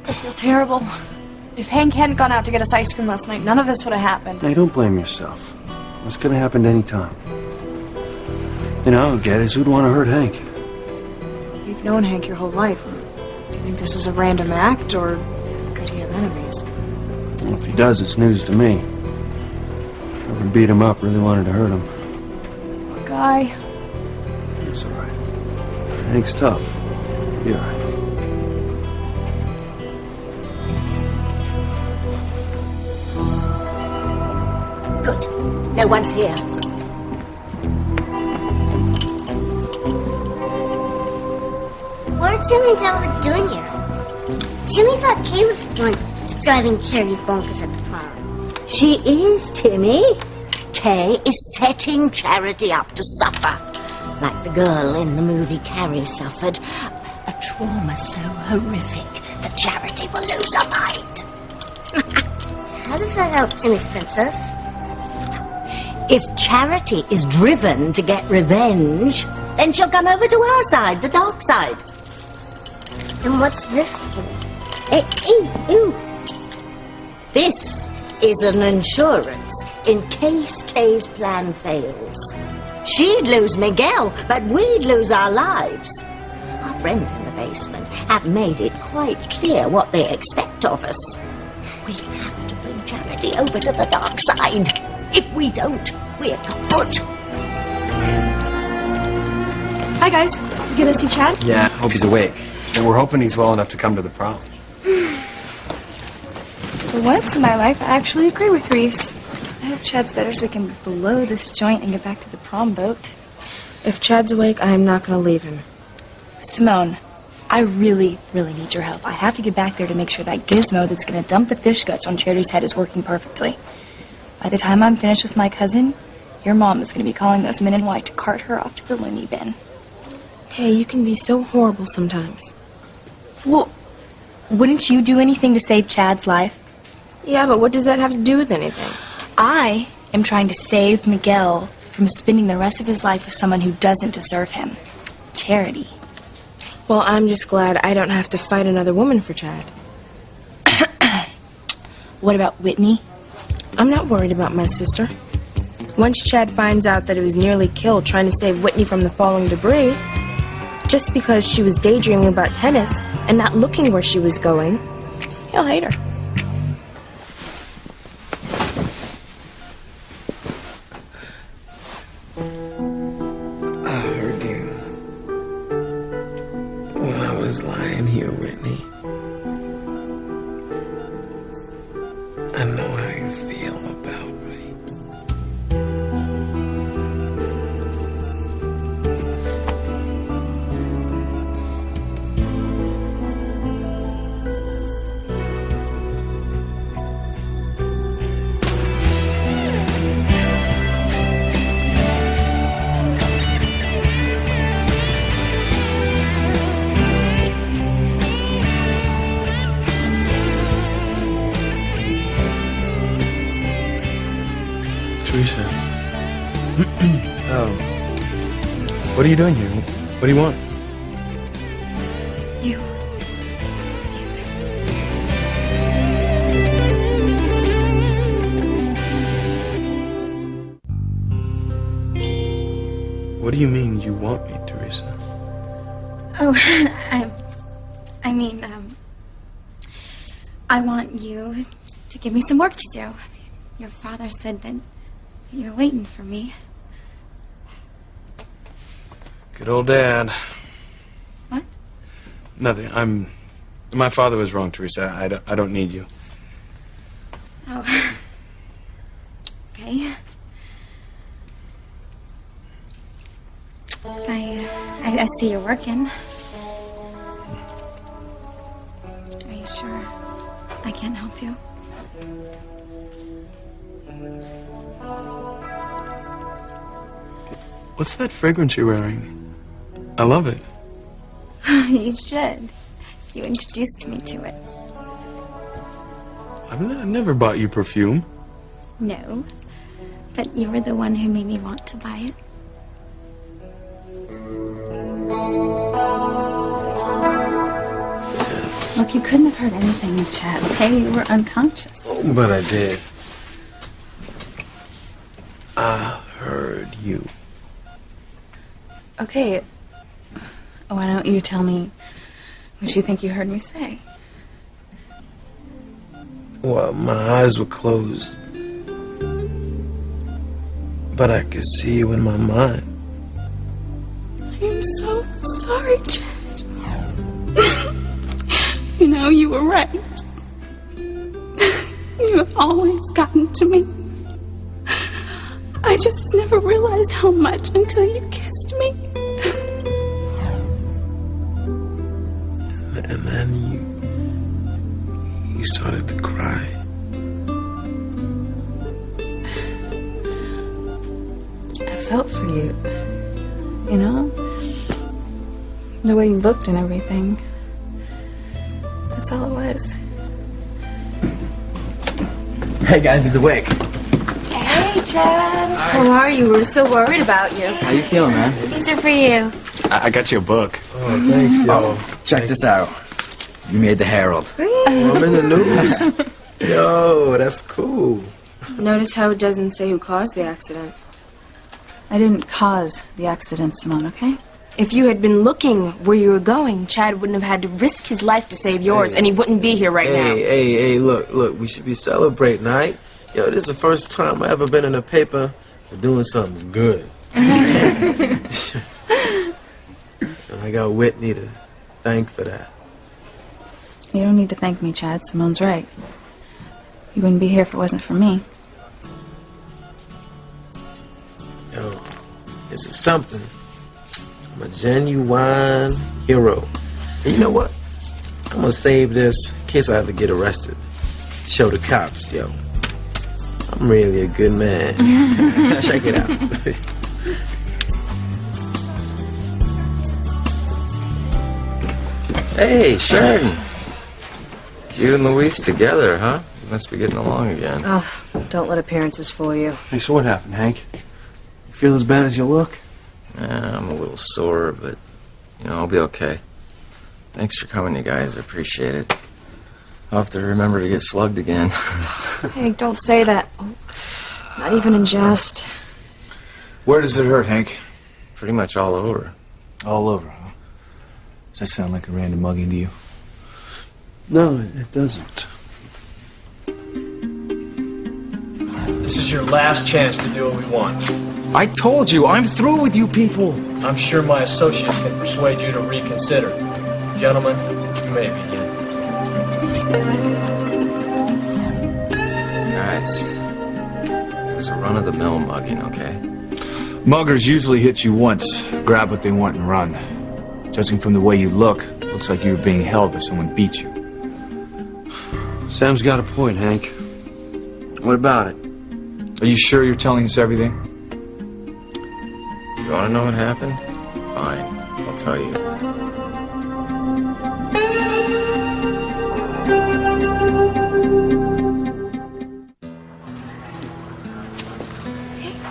I feel terrible. If Hank hadn't gone out to get us ice cream last night, none of this would have happened. Hey, don't blame yourself. This could have happened any time. You know, get is who'd want to hurt Hank? You've known Hank your whole life. Do you think this was a random act, or could he have enemies? Well, if he does, it's news to me. Whoever beat him up really wanted to hurt him. Poor guy. It's all right. Hank's tough. He'll be all right. Good. No one's here. What are Timmy and Dad doing here? Timmy thought Kay was the one driving Charity bonkers at the prom. She is, Timmy. Kay is setting Charity up to suffer. Like the girl in the movie Carrie suffered. A trauma so horrific that Charity will lose her mind. How does that help Timmy's princess? If Charity is driven to get revenge, then she'll come over to our side, the dark side. Then what's this for? Ew. This is an insurance in case Kay's plan fails. She'd lose Miguel, but we'd lose our lives. Our friends in the basement have made it quite clear what they expect of us. We have to bring Charity over to the dark side. If we don't, we're kaput. Hi, guys. You gonna see Chad? Yeah, hope he's awake. And we're hoping he's well enough to come to the prom. For once in my life, I actually agree with Reese. I hope Chad's better so we can blow this joint and get back to the prom boat. If Chad's awake, I am not going to leave him. Simone, I really, really need your help. I have to get back there to make sure that gizmo that's going to dump the fish guts on Charity's head is working perfectly. By the time I'm finished with my cousin, your mom is going to be calling those men in white to cart her off to the loony bin. Hey, you can be so horrible sometimes. Well, wouldn't you do anything to save Chad's life? Yeah, but what does that have to do with anything? I am trying to save Miguel from spending the rest of his life with someone who doesn't deserve him. Charity. Well, I'm just glad I don't have to fight another woman for Chad. What about Whitney? I'm not worried about my sister. Once Chad finds out that he was nearly killed trying to save Whitney from the falling debris, just because she was daydreaming about tennis and not looking where she was going, he'll hate her. I heard you when I was lying here, Whitney. I know how you feel about me. Teresa. What are you doing here? What do you want? You. What do you mean you want me, Teresa? Oh, I want you to give me some work to do. Your father said that you're waiting for me. Good old Dad. What? Nothing. My father was wrong, Teresa. I don't need you. Oh. Okay. I see you're working. Are you sure I can't help you? What's that fragrance you're wearing? I love it. You should. You introduced me to it. I've never bought you perfume. No, but you were the one who made me want to buy it. Look, you couldn't have heard anything, Chad, okay? You were unconscious. Oh, but I did. I heard you. Okay, why don't you tell me what you think you heard me say? Well, my eyes were closed. But I could see you in my mind. I'm so sorry, Chad. You know, you were right. You have always gotten to me. I just never realized how much until you kissed me. And then you started to cry. I felt for you. You know? The way you looked and everything. That's all it was. Hey guys, he's awake. Hey, Chad. How are you? We're so worried about you. How you feeling, man? These are for you. I got you a book. Oh, thanks, yo. Check this out. You made the Herald. I'm in the news. Yo, that's cool. Notice how it doesn't say who caused the accident. I didn't cause the accident, Simone, okay? If you had been looking where you were going, Chad wouldn't have had to risk his life to save yours, and he wouldn't be here right now. Hey, look, we should be celebrating, right? Yo, this is the first time I ever been in the paper for doing something good. And I got Whitney to thank for that. You don't need to thank me, Chad. Simone's right. You wouldn't be here if it wasn't for me. Yo, this is something. I'm a genuine hero. And you know what? I'm gonna save this in case I ever get arrested. Show the cops, yo. I'm really a good man. Check it out. Hey, Sharon. You and Louise together, huh? You must be getting along again. Oh, don't let appearances fool you. Hey, so what happened, Hank? You feel as bad as you look? I'm a little sore, but, I'll be okay. Thanks for coming, you guys. I appreciate it. I'll have to remember to get slugged again. Hank, don't say that. Not even in jest. Where does it hurt, Hank? Pretty much all over. All over, huh? Does that sound like a random mugging to you? No, it doesn't. This is your last chance to do what we want. I told you, I'm through with you people. I'm sure my associates can persuade you to reconsider. Gentlemen, you may begin. Guys, it was a run-of-the-mill mugging, okay? Muggers usually hit you once, grab what they want and run. Judging from the way you look, looks like you were being held by someone beat you. Sam's got a point, Hank. What about it? Are you sure you're telling us everything? You want to know what happened? Fine, I'll tell you.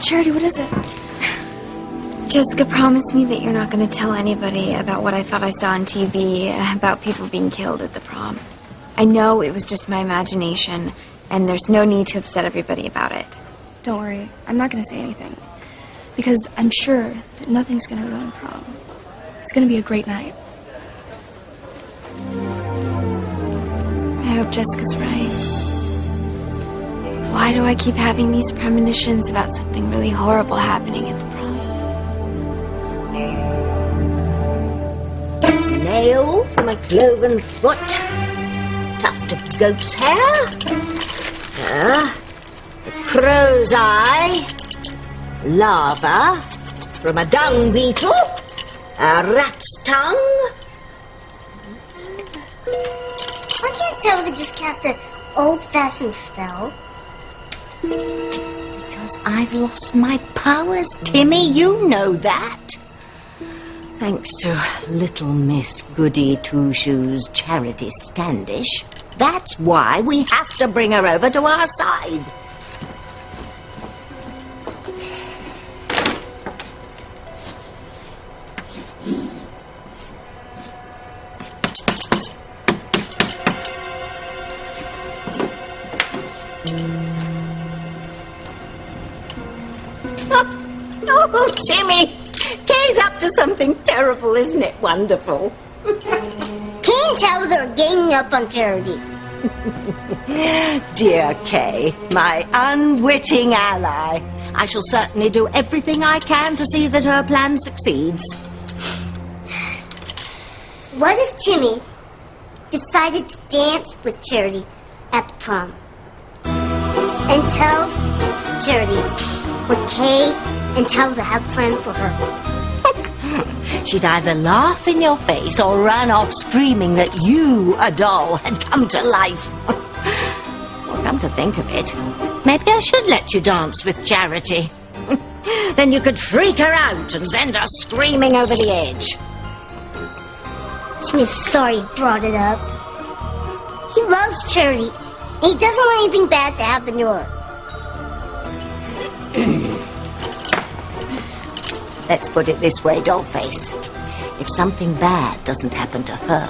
Charity, what is it? Jessica promised me that you're not going to tell anybody about what I thought I saw on TV about people being killed at the prom. I know it was just my imagination, and there's no need to upset everybody about it. Don't worry, I'm not going to say anything. Because I'm sure that nothing's going to ruin prom. It's going to be a great night. I hope Jessica's right. Why do I keep having these premonitions about something really horrible happening at the prom? Nail from a cloven foot, tuft of goat's hair, a crow's eye, lava from a dung beetle, a rat's tongue. I can't tell if it just cast an old-fashioned spell. Because I've lost my powers, Timmy, you know that. Thanks to little Miss Goody Two-Shoes Charity Standish. That's why we have to bring her over to our side. Timmy! Kay's up to something terrible, isn't it wonderful? Kay and Tabitha are ganging up on Charity. Dear Kay, my unwitting ally. I shall certainly do everything I can to see that her plan succeeds. What if Timmy decided to dance with Charity at prom? And tells Charity what Kay and Tabitha have planned for her. She'd either laugh in your face or run off screaming that you, a doll, had come to life. Well, come to think of it, maybe I should let you dance with Charity. Then you could freak her out and send her screaming over the edge. Timmy's sorry he brought it up. He loves Charity, and he doesn't want anything bad to happen to her. Let's put it this way, Dollface. If something bad doesn't happen to her,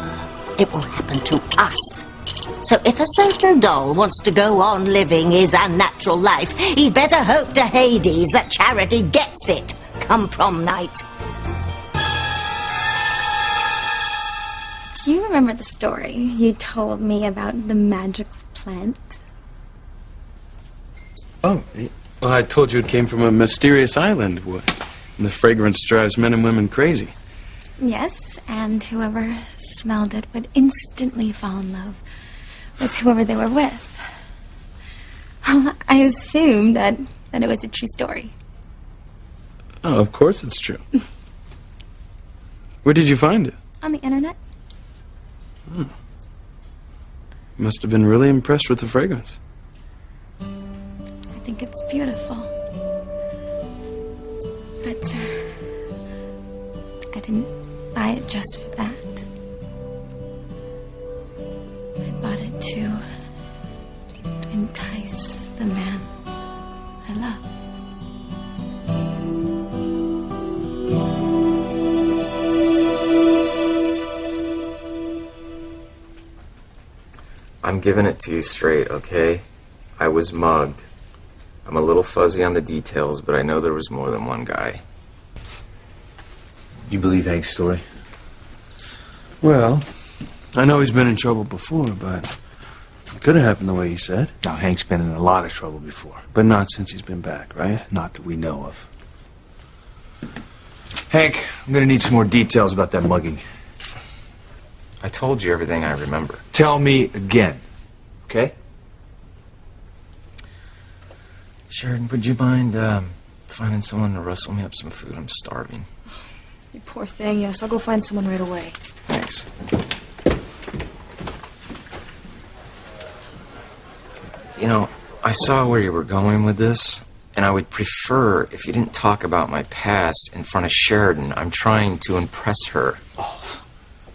it will happen to us. So if a certain doll wants to go on living his unnatural life, he'd better hope to Hades that Charity gets it come prom night. Do you remember the story you told me about the magical plant? Oh, well, I told you it came from a mysterious island. And the fragrance drives men and women crazy. Yes, and whoever smelled it would instantly fall in love with whoever they were with. I assumed that it was a true story. Oh, of course it's true. Where did you find it? On the internet? Oh. Must have been really impressed with the fragrance. I think it's beautiful. But I didn't buy it just for that. I bought it to entice the man I love. I'm giving it to you straight, okay? I was mugged. I'm a little fuzzy on the details, but I know there was more than one guy. You believe Hank's story? Well, I know he's been in trouble before, but it could have happened the way he said. Now, Hank's been in a lot of trouble before. But not since he's been back, right? Not that we know of. Hank, I'm gonna need some more details about that mugging. I told you everything I remember. Tell me again, okay? Sheridan, would you mind finding someone to rustle me up some food? I'm starving. You poor thing. Yes, I'll go find someone right away. Thanks. You know, I saw where you were going with this, and I would prefer if you didn't talk about my past in front of Sheridan. I'm trying to impress her. Oh,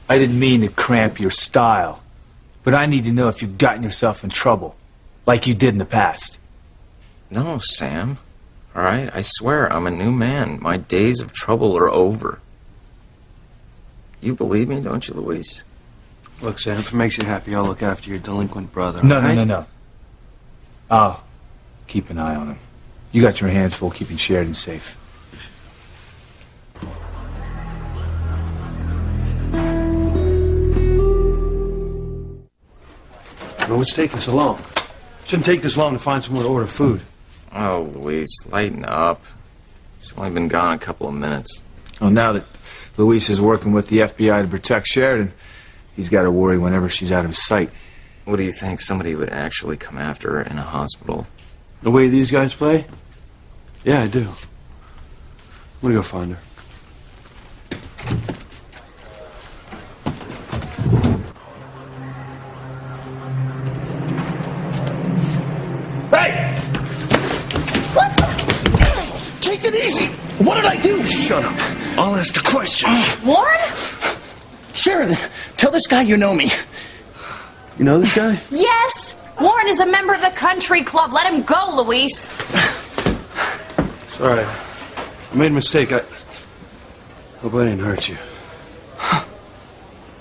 I didn't mean to cramp your style, but I need to know if you've gotten yourself in trouble, like you did in the past. No, Sam. All right? I swear I'm a new man. My days of trouble are over. You believe me, don't you, Louise? Look, Sam, if it makes you happy, I'll look after your delinquent brother. No, right? no. I'll keep an eye on him. You got your hands full keeping Sheridan safe. Well, what's taking so long? Shouldn't take this long to find somewhere to order food. Oh, Louise, lighten up. He's only been gone a couple of minutes. Well, now that Luis is working with the FBI to protect Sheridan, he's got to worry whenever she's out of his sight. What do you think? Somebody would actually come after her in a hospital? The way these guys play? Yeah, I do. I'm gonna go find her. Hey! What? Take it easy. What did I do? Shut up. I'll ask the questions. Warren? Sheridan, tell this guy you know me. You know this guy? Yes. Warren is a member of the country club. Let him go, Luis. Sorry. I made a mistake. I hope I didn't hurt you.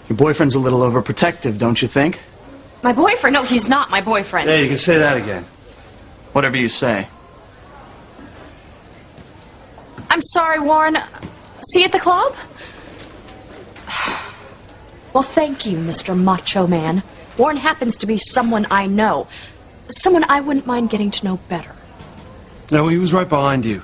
Your boyfriend's a little overprotective, don't you think? My boyfriend? No, he's not my boyfriend. Hey, you can say that again. Whatever you say. I'm sorry, Warren. See you at the club? Well, thank you, Mr. Macho Man. Warren happens to be someone I know. Someone I wouldn't mind getting to know better. No, he was right behind you.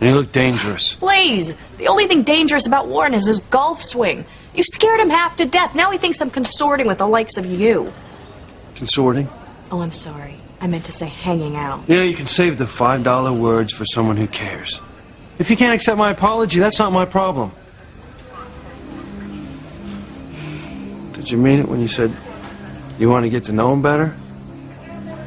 And he looked dangerous. Please! The only thing dangerous about Warren is his golf swing. You scared him half to death. Now he thinks I'm consorting with the likes of you. Consorting? Oh, I'm sorry. I meant to say hanging out. You know, you can save the $5 words for someone who cares. If you can't accept my apology, that's not my problem. Did you mean it when you said you want to get to know him better?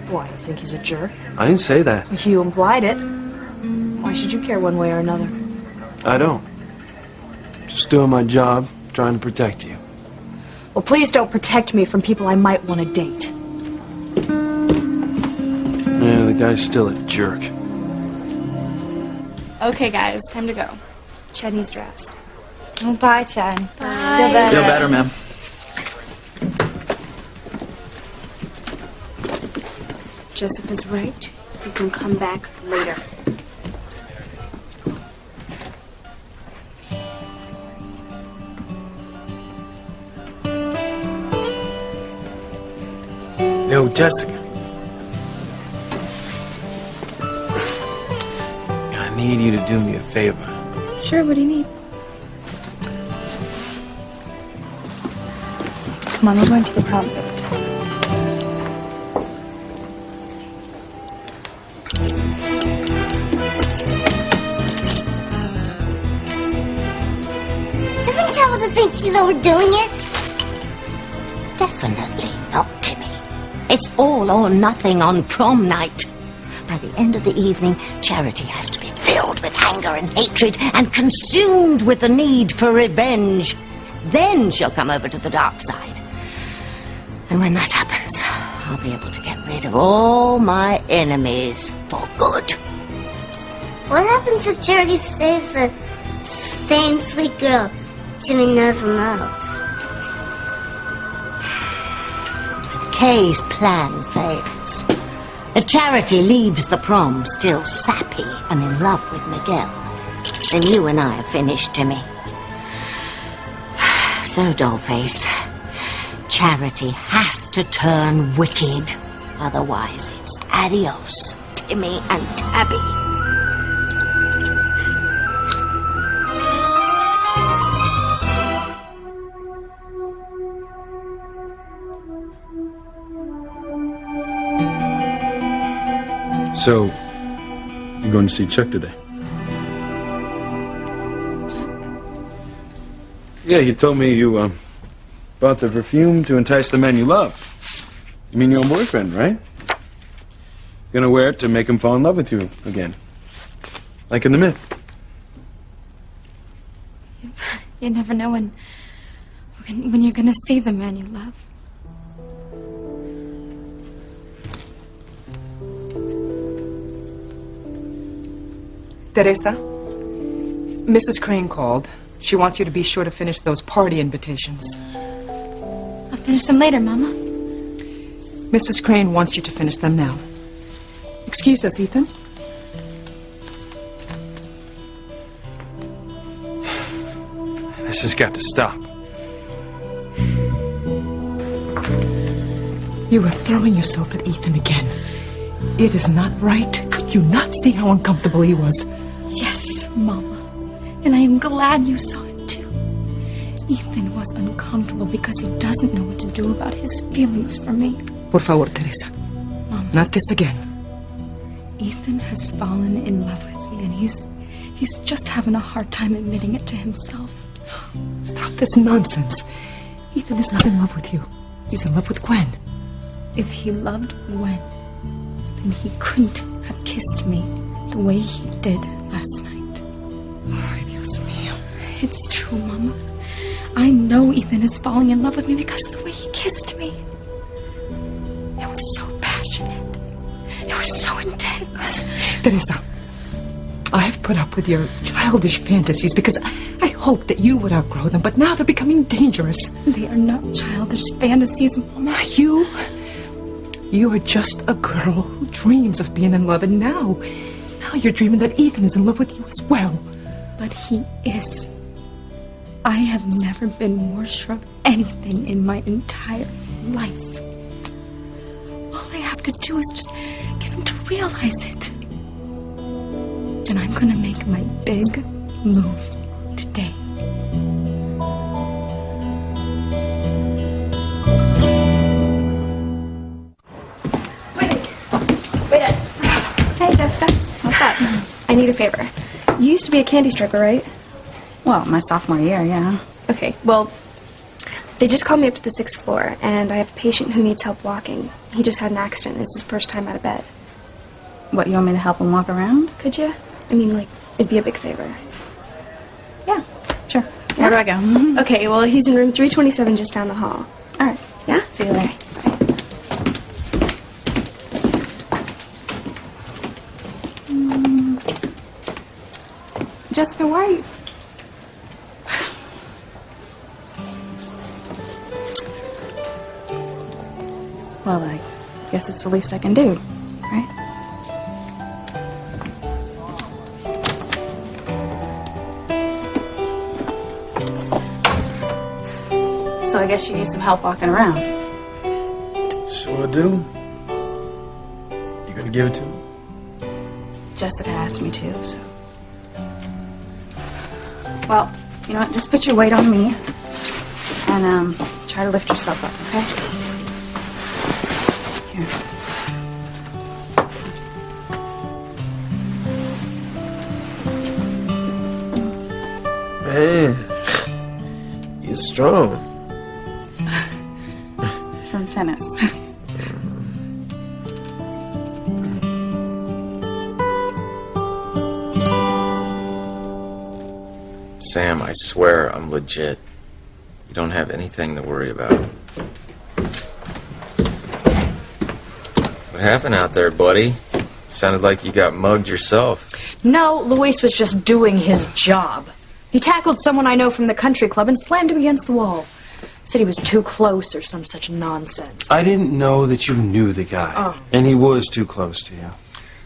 Why, you think he's a jerk? I didn't say that. You implied it. Why should you care one way or another? I don't. Just doing my job, trying to protect you. Well, please don't protect me from people I might want to date. Yeah, the guy's still a jerk. Okay, guys, time to go. Chad needs dressed. Oh, bye, Chad. Bye. Feel better. Feel better, ma'am. Jessica's right. You can come back later. Yo, Jessica. I need you to do me a favor. Sure, what do you need? Come on, we're going to the prom picnic. Doesn't Tabitha think she's overdoing it? Definitely not, Timmy. It's all or nothing on prom night. By the end of the evening, Charity has to be filled with anger and hatred and consumed with the need for revenge. Then she'll come over to the dark side. And when that happens, I'll be able to get rid of all my enemies for good. What happens if Charity stays the same sweet girl Jimmy knows and loves? Kay's plan fails. If Charity leaves the prom still sappy and in love with Miguel, then you and I are finished, Timmy. So, Dollface, Charity has to turn wicked. Otherwise, it's adios, Timmy and Tabby. So, you're going to see Chuck today? Yeah, you told me you, bought the perfume to entice the man you love. You mean your own boyfriend, right? You're gonna wear it to make him fall in love with you again. Like in the myth. You never know when you're gonna see the man you love. Teresa, Mrs. Crane called. She wants you to be sure to finish those party invitations. I'll finish them later, Mama. Mrs. Crane wants you to finish them now. Excuse us, Ethan. This has got to stop. You are throwing yourself at Ethan again. It is not right. Could you not see how uncomfortable he was? Yes, Mama. And I am glad you saw it, too. Ethan was uncomfortable because he doesn't know what to do about his feelings for me. Por favor, Teresa. Mama. Not this again. Ethan has fallen in love with me, and he's just having a hard time admitting it to himself. Stop this nonsense. Ethan is not in love with you. He's in love with Gwen. If he loved Gwen, then he couldn't have kissed me the way he did last night. Ay, Dios mío. It's true, Mama. I know Ethan is falling in love with me because of the way he kissed me. It was so passionate. It was so intense. Teresa, I have put up with your childish fantasies because I hoped that you would outgrow them, but now they're becoming dangerous. They are not childish fantasies, Mama. You are just a girl who dreams of being in love, and now you're dreaming that Ethan is in love with you as well. but he is. I have never been more sure of anything in my entire life. All I have to do is just get him to realize it. And I'm gonna make my big move today. Wait up. Hey, Jessica. What's up? I need a favor. You used to be a candy stripper, right? Well, my sophomore year, yeah. Okay, well, they just called me up to the 6th floor, and I have a patient who needs help walking. He just had an accident. It's his first time out of bed. What, you want me to help him walk around? Could you? I mean, like, it'd be a big favor. Yeah, sure. Yeah? Where do I go? Okay, well, he's in room 327 just down the hall. All right. Yeah? See you later. Jessica, why are you... Well, I guess it's the least I can do, right? So I guess you need some help walking around. Sure do. You gonna give it to me? Jessica asked me to, so... Well, you know what? Just put your weight on me and try to lift yourself up, okay? Here. Man, you're strong. From tennis. Sam, I swear I'm legit. You don't have anything to worry about. What happened out there, buddy? Sounded like you got mugged yourself. No, Luis was just doing his job. He tackled someone I know from the country club and slammed him against the wall. Said he was too close or some such nonsense. I didn't know that you knew the guy. Oh. And he was too close to you.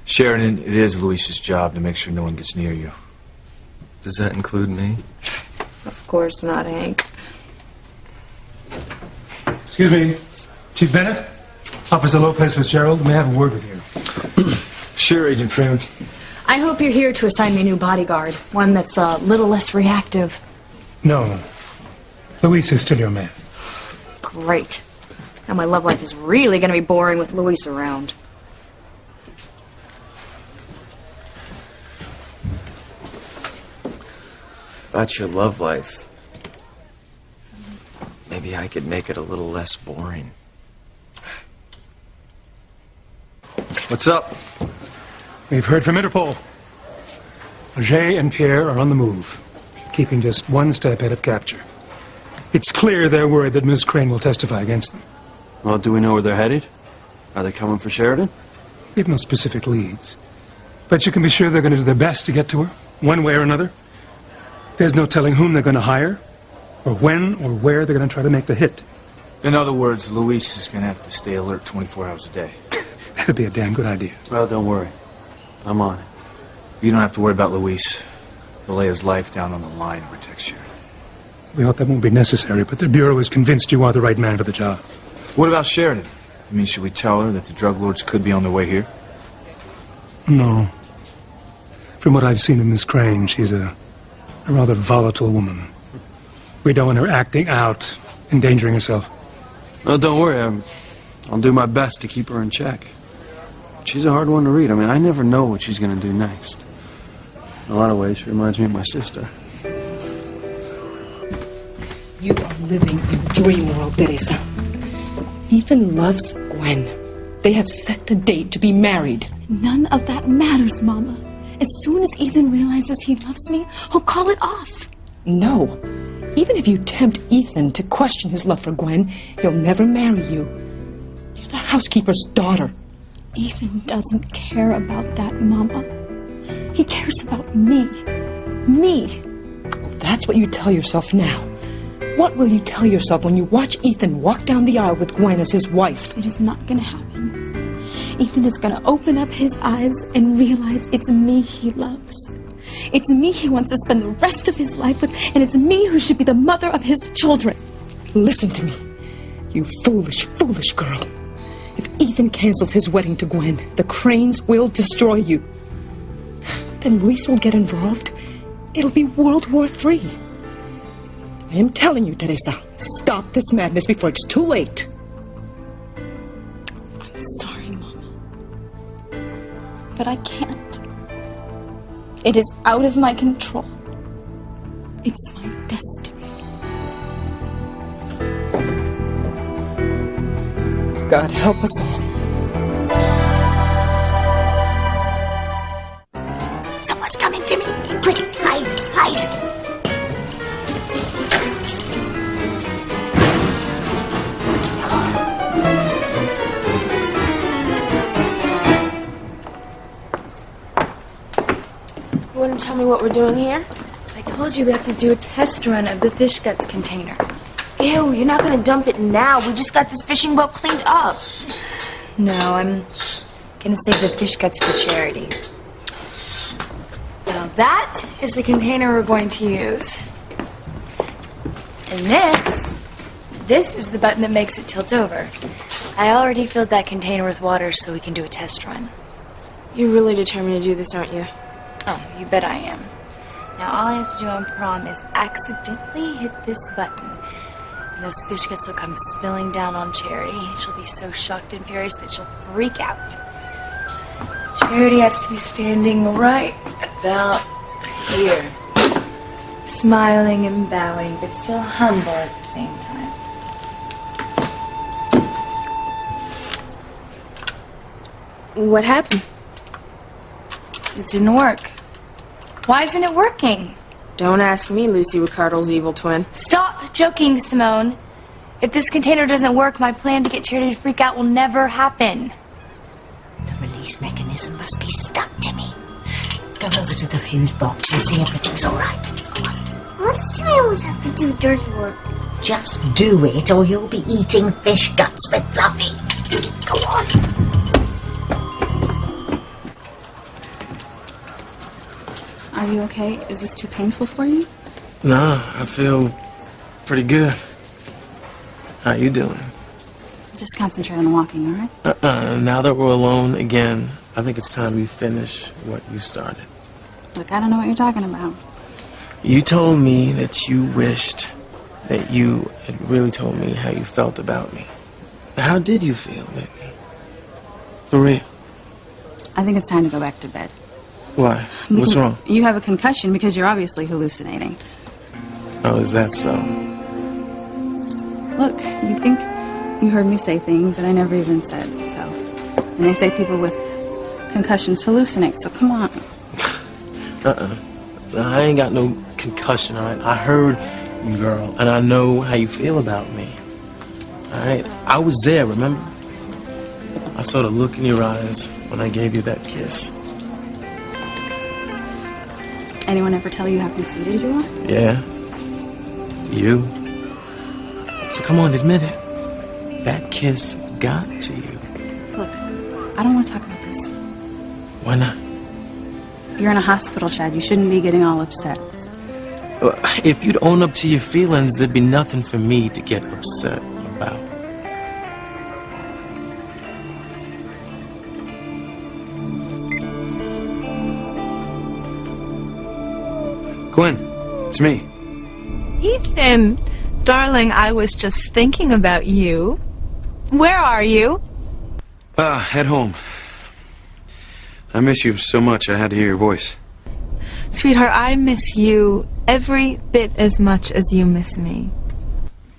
Sheridan, it is Luis's job to make sure no one gets near you. Does that include me? Of course not, Hank. Excuse me, Chief Bennett? Officer Lopez Fitzgerald, may I have a word with you? Sure, Agent Freeman. I hope you're here to assign me a new bodyguard. One that's a little less reactive. No. Luis is still your man. Great. Now my love life is really going to be boring with Luis around. About your love life. Maybe I could make it a little less boring. What's up? We've heard from Interpol. Jay and Pierre are on the move, keeping just one step ahead of capture. It's clear they're worried that Ms. Crane will testify against them. Well, do we know where they're headed? Are they coming for Sheridan? We have no specific leads. But you can be sure they're going to do their best to get to her, one way or another. There's no telling whom they're going to hire, or when or where they're going to try to make the hit. In other words, Luis is going to have to stay alert 24 hours a day. That'd be a damn good idea. Well, don't worry. I'm on it. You don't have to worry about Luis. He'll lay his life down on the line to protect Sheridan. We hope that won't be necessary, but the Bureau is convinced you are the right man for the job. What about Sheridan? I mean, should we tell her that the drug lords could be on their way here? No. From what I've seen of Miss Crane, she's a rather volatile woman. We don't want her acting out, endangering herself. Well, don't worry. I'll do my best to keep her in check. She's a hard one to read. I mean, I never know what she's going to do next. In a lot of ways, she reminds me of my sister. You are living in a dream world, Teresa. Ethan loves Gwen. They have set the date to be married. None of that matters, Mama. As soon as Ethan realizes he loves me, he'll call it off. No. Even if you tempt Ethan to question his love for Gwen, he'll never marry you. You're the housekeeper's daughter. Ethan doesn't care about that, Mama. He cares about me. Me. Well, that's what you tell yourself now. What will you tell yourself when you watch Ethan walk down the aisle with Gwen as his wife? It is not going to happen. Ethan is gonna open up his eyes and realize it's me he loves. It's me he wants to spend the rest of his life with, and it's me who should be the mother of his children. Listen to me, you foolish, foolish girl. If Ethan cancels his wedding to Gwen, the Cranes will destroy you. Then Reese will get involved. It'll be World War III. I am telling you, Teresa, stop this madness before it's too late. I'm sorry, Mama. But I can't. It is out of my control. It's my destiny. God help us all. Someone's coming, Timmy. Quick, hide, hide. You want to tell me what we're doing here? I told you we have to do a test run of the fish guts container. Ew, you're not gonna dump it now. We just got this fishing boat cleaned up. No, I'm gonna save the fish guts for charity. Now that is the container we're going to use. And this is the button that makes it tilt over. I already filled that container with water so we can do a test run. You're really determined to do this, aren't you? Oh, you bet I am. Now all I have to do on Prom is accidentally hit this button. And those fish guts will come spilling down on Charity. She'll be so shocked and furious that she'll freak out. Charity has to be standing right about here. Smiling and bowing, but still humble at the same time. What happened? It didn't work. Why isn't it working? Don't ask me, Lucy Ricardo's evil twin. Stop joking, Simone. If this container doesn't work, my plan to get Charity to freak out will never happen. The release mechanism must be stuck, Timmy. Go over to the fuse box and see if everything's all right. Go on. Why does Timmy always have to do the dirty work? Just do it, or you'll be eating fish guts with Fluffy. Go on. Are you okay? Is this too painful for you? Nah, I feel pretty good. How you doing? Just concentrate on walking, all right? Now that we're alone again, I think it's time you finish what you started. Look, I don't know what you're talking about. You told me that you wished that you had really told me how you felt about me. How did you feel, Whitney? For real? I think it's time to go back to bed. Why? What's wrong? You have a concussion because you're obviously hallucinating. Oh, is that so? Look, you think you heard me say things that I never even said, so. And they say people with concussions hallucinate, so come on. I ain't got no concussion, all right? I heard you, girl, and I know how you feel about me. All right? I was there, remember? I saw the look in your eyes when I gave you that kiss. Anyone ever tell you how conceited you are? Yeah. You. So come on, admit it. That kiss got to you. Look, I don't want to talk about this. Why not? You're in a hospital, Chad. You shouldn't be getting all upset. If you'd own up to your feelings, there'd be nothing for me to get upset about. Gwen, it's me. Ethan, darling, I was just thinking about you. Where are you? At home. I miss you so much, I had to hear your voice. Sweetheart, I miss you every bit as much as you miss me.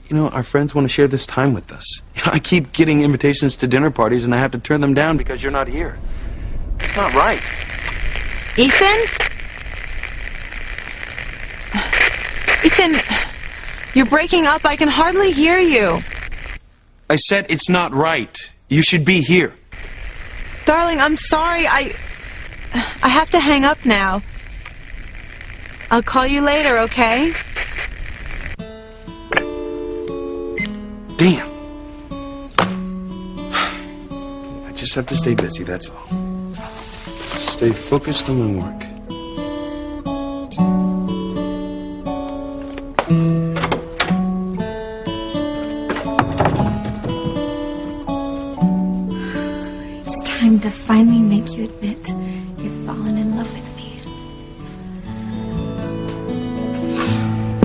You know, our friends want to share this time with us. I keep getting invitations to dinner parties, and I have to turn them down because you're not here. It's not right. Ethan? Ethan, you're breaking up. I can hardly hear you. I said it's not right. You should be here. Darling, I'm sorry. I have to hang up now. I'll call you later, okay? Damn. I just have to stay busy, that's all. Stay focused on my work. It's time to finally make you admit you've fallen in love with me.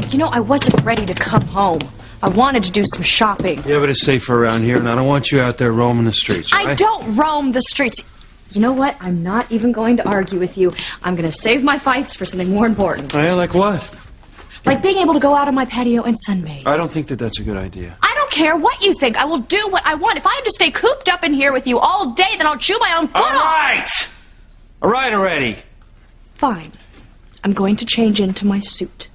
You know, I wasn't ready to come home. I wanted to do some shopping. Yeah, but it's safer around here, and I don't want you out there roaming the streets, right? I don't roam the streets. You know what? I'm not even going to argue with you. I'm going to save my fights for something more important. Oh, yeah, like what? Like being able to go out on my patio and sunbathe. I don't think that that's a good idea. I don't care what you think. I will do what I want. If I have to stay cooped up in here with you all day, then I'll chew my own foot off. All right already. Fine. I'm going to change into my suit.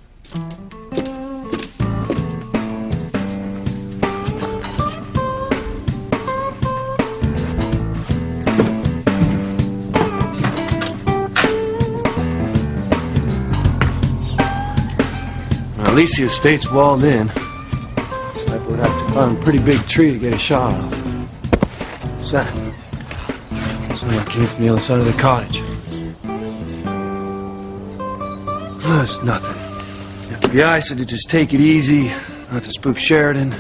At least the estate's walled in. Sniper would have to climb a pretty big tree to get a shot off. What's that? Something like came from the other side of the cottage. Oh, it's nothing. The FBI said to just take it easy, not to spook Sheridan.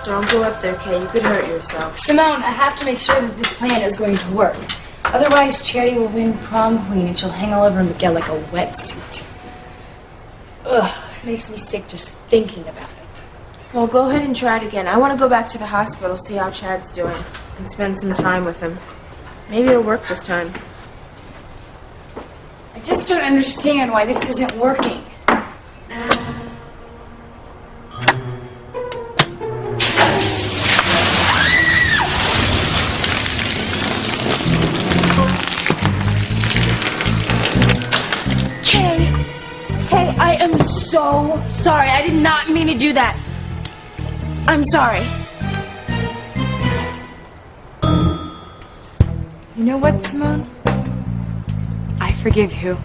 Don't go up there, Kay. You could hurt yourself. Simone, I have to make sure that this plan is going to work. Otherwise, Charity will win prom queen and she'll hang all over Miguel like a wetsuit. Ugh, it makes me sick just thinking about it. Well, go ahead and try it again. I want to go back to the hospital, see how Chad's doing, and spend some time with him. Maybe it'll work this time. I just don't understand why this isn't working. I am so sorry. I did not mean to do that. I'm sorry. You know what, Simone? I forgive you.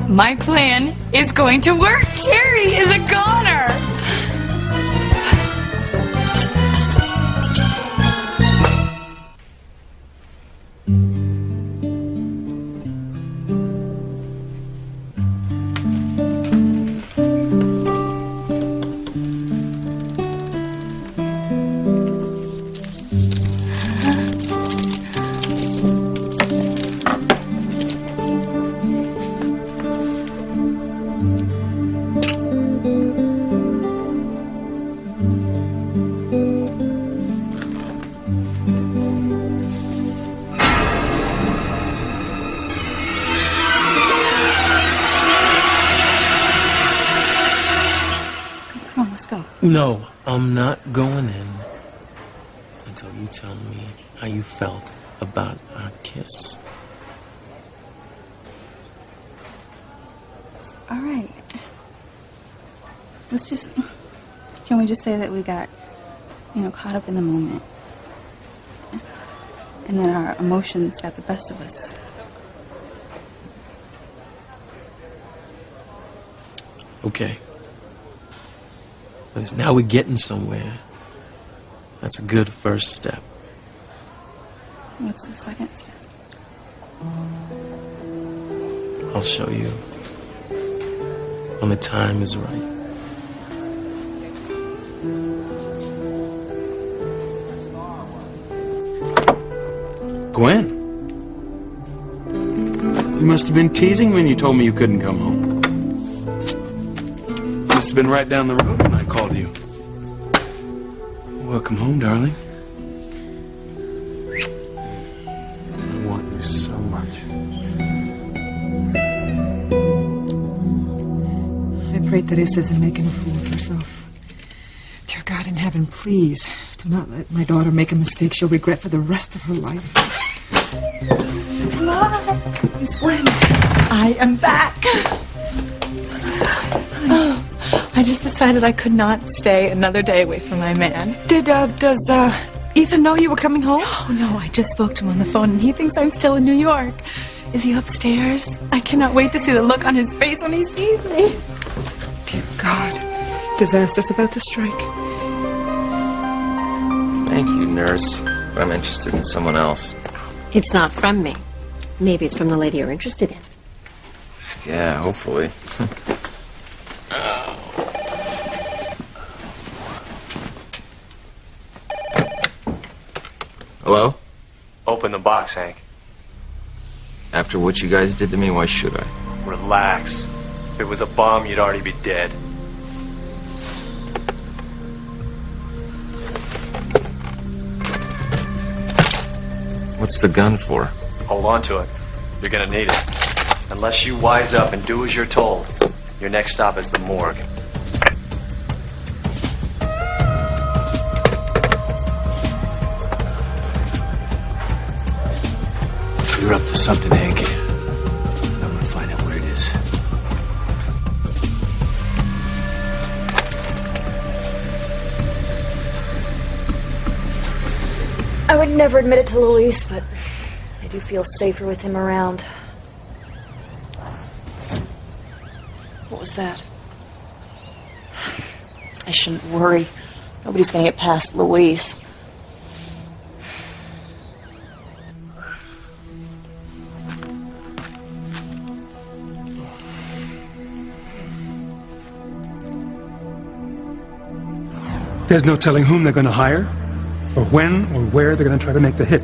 My plan is going to work. Charity is a goner. Come on, let's go. No, I'm not going in until you tell me how you felt about our kiss. All right. Can we just say that we got, caught up in the moment? And then our emotions got the best of us. Okay. Because now we're getting somewhere. That's a good first step. What's the second step? I'll show you when the time is right. Gwen? You must have been teasing when you told me you couldn't come home. Must have been right down the road when I called you. Welcome home, darling. I want you so much. I pray Teresa isn't making a fool of herself. Dear God in heaven, please do not let my daughter make a mistake she'll regret for the rest of her life. Miss Gwen, I am back. I I just decided I could not stay another day away from my man. Does Ethan know you were coming home? Oh, no, I just spoke to him on the phone, and he thinks I'm still in New York. Is he upstairs? I cannot wait to see the look on his face when he sees me. Dear God, disaster's about to strike. Thank you, nurse. But I'm interested in someone else. It's not from me. Maybe it's from the lady you're interested in. Yeah, hopefully. Hello? Open the box, Hank. After what you guys did to me, why should I? Relax. If it was a bomb, you'd already be dead. What's the gun for? Hold on to it. You're gonna need it. Unless you wise up and do as you're told, your next stop is the morgue. You're up to something, Hank. I'm gonna find out what it is. I would never admit it to Luis, but I do feel safer with him around. What was that? I shouldn't worry. Nobody's gonna get past Luis. There's no telling whom they're going to hire, or when or where they're going to try to make the hit.